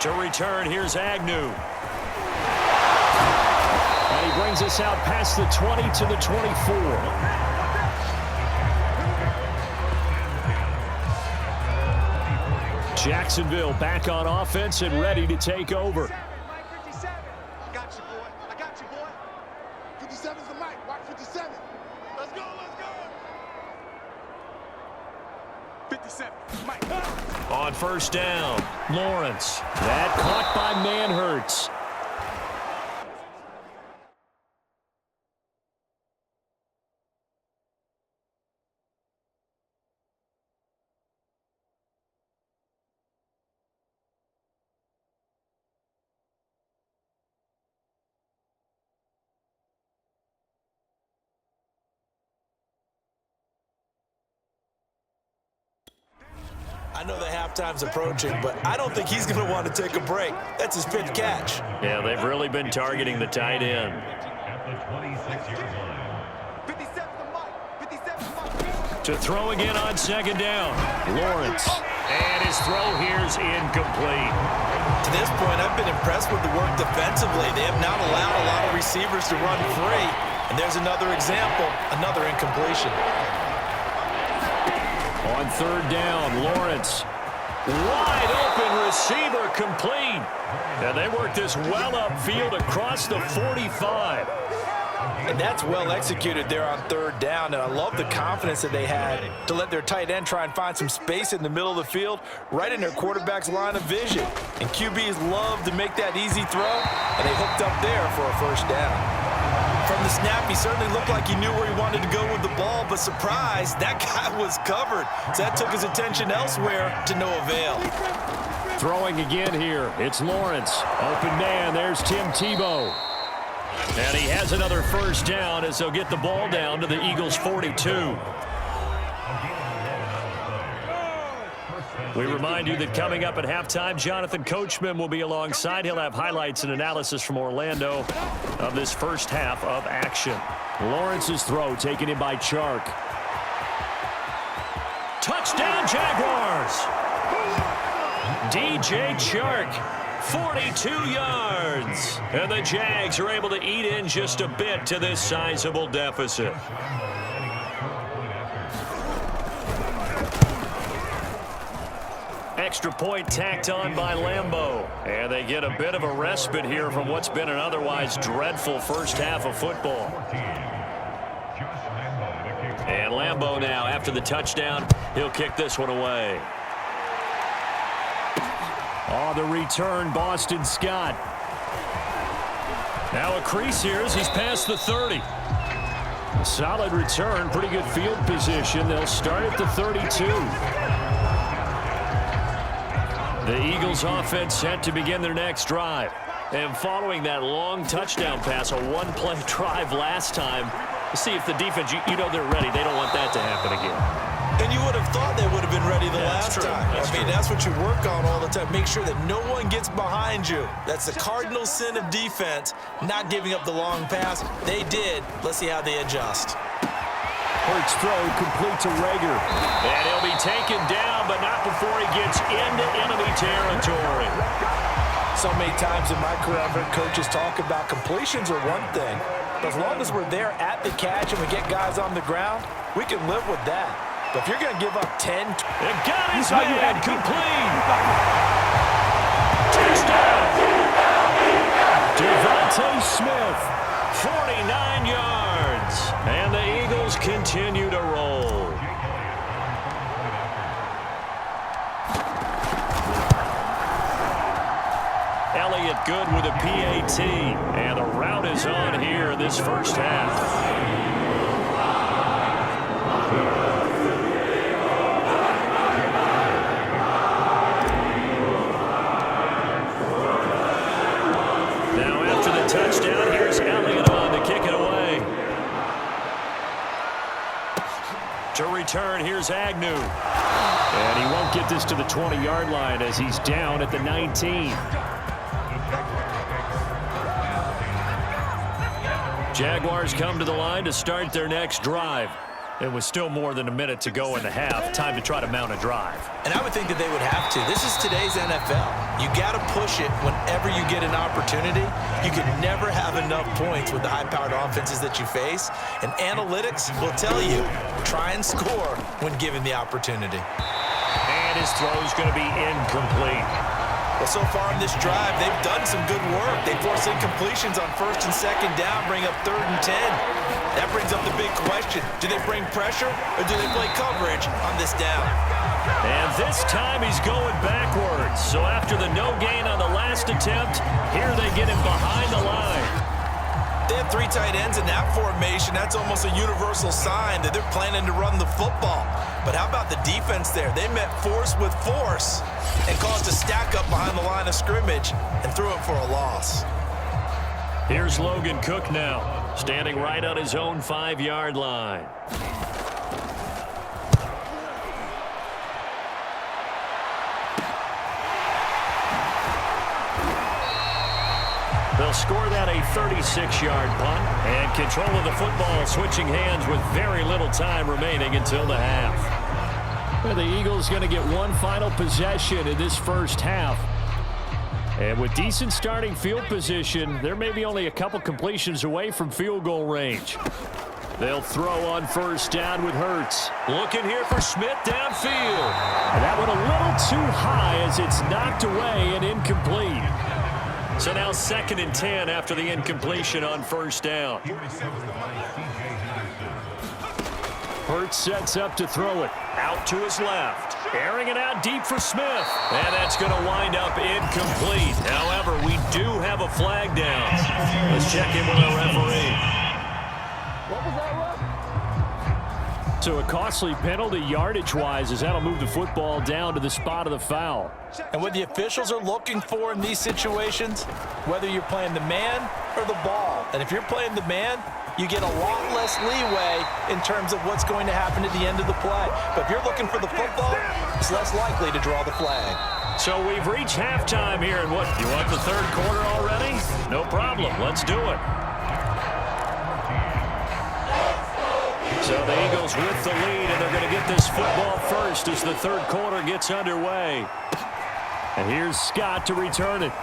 To return, here's Agnew. And he brings us out past the 20 to the 24. Jacksonville back on offense and ready to take over. 57. I got you, boy. I got you, boy. 57's the mic. Watch 57. Let's go, let's go. 57. Mike. On first down, Lawrence. That caught by Manhertz. I know the halftime's approaching, but I don't think he's going to want to take a break. That's his fifth catch. Yeah, they've really been targeting the tight end. To throw again on second down, Lawrence. And his throw here's incomplete. To this point, I've been impressed with the work defensively. They have not allowed a lot of receivers to run free. And there's another example, another incompletion. On third down, Lawrence. Wide open receiver complete. And they work this well upfield across the 45. And that's well executed there on third down. And I love the confidence that they had to let their tight end try and find some space in the middle of the field, right in their quarterback's line of vision. And QBs love to make that easy throw, and they hooked up there for a first down. From the snap, he certainly looked like he knew where he wanted to go with the ball, but surprise, that guy was covered. So that took his attention elsewhere to no avail. Throwing again here, it's Lawrence. Open man, there's Tim Tebow. And he has another first down as they'll get the ball down to the Eagles' 42. We remind you that coming up at halftime, Jonathan Coachman will be alongside. He'll have highlights and analysis from Orlando of this first half of action. Lawrence's throw taken in by Chark. Touchdown, Jaguars! DJ Chark, 42 yards. And the Jags are able to eat in just a bit to this sizable deficit. Extra point tacked on by Lambeau. And they get a bit of a respite here from what's been an otherwise dreadful first half of football. And Lambeau now, after the touchdown, he'll kick this one away. On the return, Boston Scott. Now a crease here as he's past the 30. Solid return, pretty good field position. They'll start at the 32. The Eagles offense set to begin their next drive. And following that long touchdown pass, a one-play drive last time, to see if the defense, you know they're ready. They don't want that to happen again. And you would have thought they would have been ready the last time. That's what you work on all the time. Make sure that no one gets behind you. That's the cardinal sin of defense, not giving up the long pass. They did. Let's see how they adjust. Hurts throw complete to Rager. And he'll be taken down, but not before he gets into enemy territory. So many times in my career, I've heard coaches talk about completions are one thing. But as long as we're there at the catch and we get guys on the ground, we can live with that. But if you're going to give up 10... It got his man complete. Touchdown. Devontae Smith, 49 yards. And the Eagles continue to roll. Elliott good with a PAT. And the route is on here in this first half. Touchdown. Here's Elliott on to kick it away. To return, here's Agnew. And he won't get this to the 20-yard line as he's down at the 19. Jaguars come to the line to start their next drive. It was still more than a minute to go in the half. Time to try to mount a drive. And I would think that they would have to. This is today's NFL. You got to push it whenever you get an opportunity. You can never have enough points with the high-powered offenses that you face. And analytics will tell you, try and score when given the opportunity. And his throw is going to be incomplete. Well, so far in this drive, they've done some good work. They force incompletions on first and second down, bring up 3rd and 10. That brings up the big question. Do they bring pressure or do they play coverage on this down? And this time he's going backwards. So after the no gain on the last attempt, here they get him behind the line. They have 3 tight ends in that formation. That's almost a universal sign that they're planning to run the football. But how about the defense there? They met force with force and caused a stack up behind the line of scrimmage and threw it for a loss. Here's Logan Cook now, standing right on his own 5-yard line. They'll score that a 36-yard punt, and control of the football switching hands with very little time remaining until the half. Well, the Eagles going to get one final possession in this first half. And with decent starting field position, they're maybe only a couple completions away from field goal range. They'll throw on first down with Hurts. Looking here for Smith downfield. And that one a little too high as it's knocked away and incomplete. So now 2nd and 10 after the incompletion on first down. Hurts sets up to throw it. Out to his left. Airing it out deep for Smith. And that's going to wind up incomplete. However, we do have a flag down. Let's check in with our referee. What was that, Rob? So a costly penalty yardage-wise as that'll move the football down to the spot of the foul. And what the officials are looking for in these situations, whether you're playing the man or the ball, and if you're playing the man, you get a lot less leeway in terms of what's going to happen at the end of the play. But if you're looking for the football, it's less likely to draw the flag. So we've reached halftime here, and what, you want the third quarter already? No problem, let's do it. So the Eagles with the lead, and they're going to get this football first as the third quarter gets underway. And here's Scott to return it.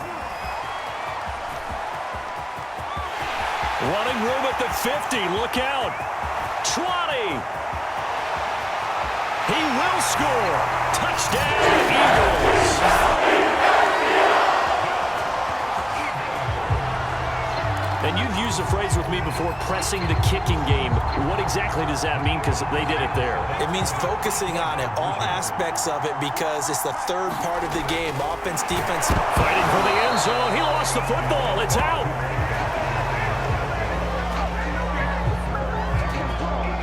Running room at the 50. Look out. 20. He will score. Touchdown, Eagles. And you've used the phrase with me before, pressing the kicking game. What exactly does that mean? Because they did it there. It means focusing on it, all aspects of it, because it's the third part of the game. Offense, defense. Fighting for the end zone. He lost the football. It's out.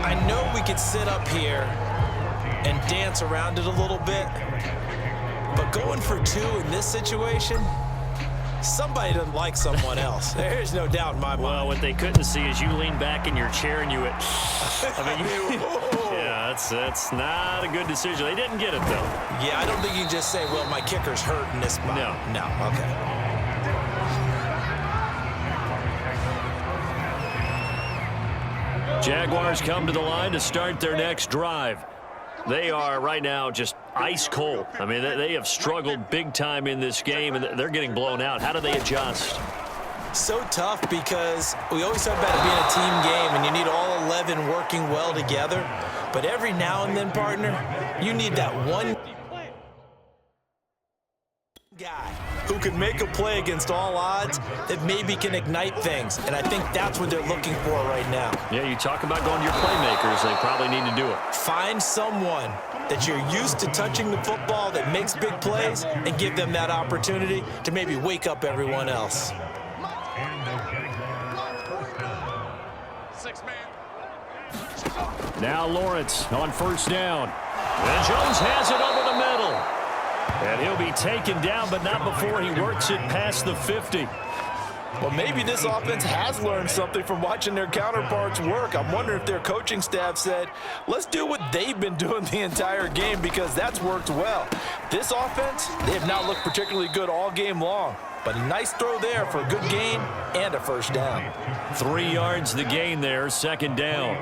I know we could sit up here and dance around it a little bit, but going for 2 in this situation, somebody doesn't like someone else. There's no doubt in my mind. Well, what they couldn't see is you lean back in your chair and you went, yeah, that's not a good decision. They didn't get it, though. Yeah, I don't think you can just say, well, my kicker's hurt in this spot. No, okay. Jaguars come to the line to start their next drive. They are right now just ice cold. I mean, they have struggled big time in this game, and they're getting blown out. How do they adjust? So tough because we always talk about it being a team game, and you need all 11 working well together. But every now and then, partner, you need that one guy who can make a play against all odds that maybe can ignite things. And I think that's what they're looking for right now. Yeah, you talk about going to your playmakers. They probably need to do it. Find someone that you're used to touching the football that makes big plays and give them that opportunity to maybe wake up everyone else. Now Lawrence on first down. And Jones has it over the middle. And he'll be taken down, but not before he works it past the 50. Well, maybe this offense has learned something from watching their counterparts work. I'm wondering if their coaching staff said, let's do what they've been doing the entire game, because that's worked well. This offense, they have not looked particularly good all game long. But a nice throw there for a good gain and a first down. 3 yards the gain there, second down.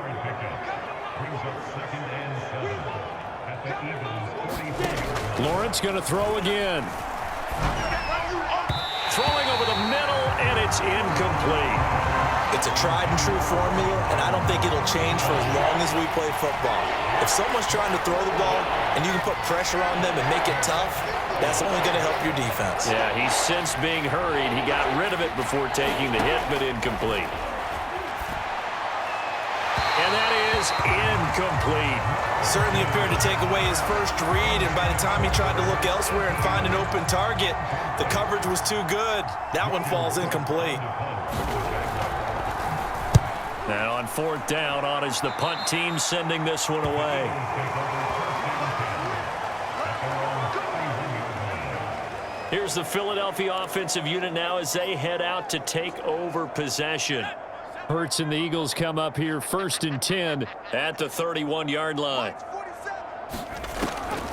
Lawrence going to throw again. Throwing over the middle, and it's incomplete. It's a tried-and-true formula, and I don't think it'll change for as long as we play football. If someone's trying to throw the ball and you can put pressure on them and make it tough, that's only going to help your defense. Yeah, he's since being hurried. He got rid of it before taking the hit, but incomplete. And that is incomplete. Certainly appeared to take away his first read, and by the time he tried to look elsewhere and find an open target, the coverage was too good. That one falls incomplete. Now on 4th down, on is the punt team sending this one away. Here's the Philadelphia offensive unit now as they head out to take over possession. Hurts and the Eagles come up here 1st and 10 at the 31-yard line.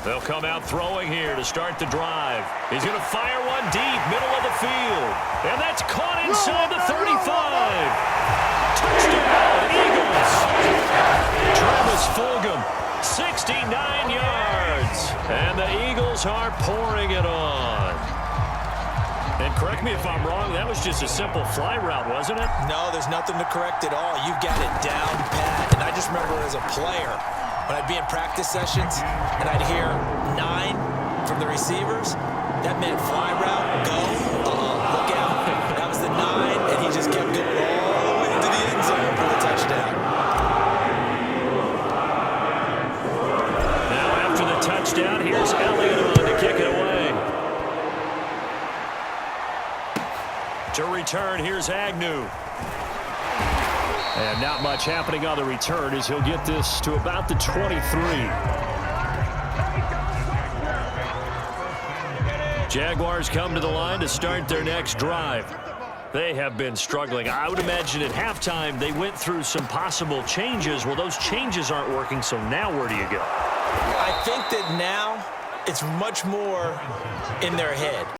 They'll come out throwing here to start the drive. He's going to fire one deep, middle of the field. And that's caught inside the 35. Touchdown, Eagles. Travis Fulgham, 69 yards. And the Eagles are pouring it on. And correct me if I'm wrong, that was just a simple fly route, wasn't it? No, there's nothing to correct at all. You've got it down pat. And I just remember as a player, when I'd be in practice sessions and I'd hear 9 from the receivers, that meant fly route, go, look out. That was the 9, and he just kept going all the way into the end zone for the touchdown. Now after the touchdown, here's Elliott on to kick it away. To return, here's Agnew. And not much happening on the return as he'll get this to about the 23. Jaguars come to the line to start their next drive. They have been struggling. I would imagine at halftime they went through some possible changes. Well, those changes aren't working, so now where do you go? I think that now it's much more in their head.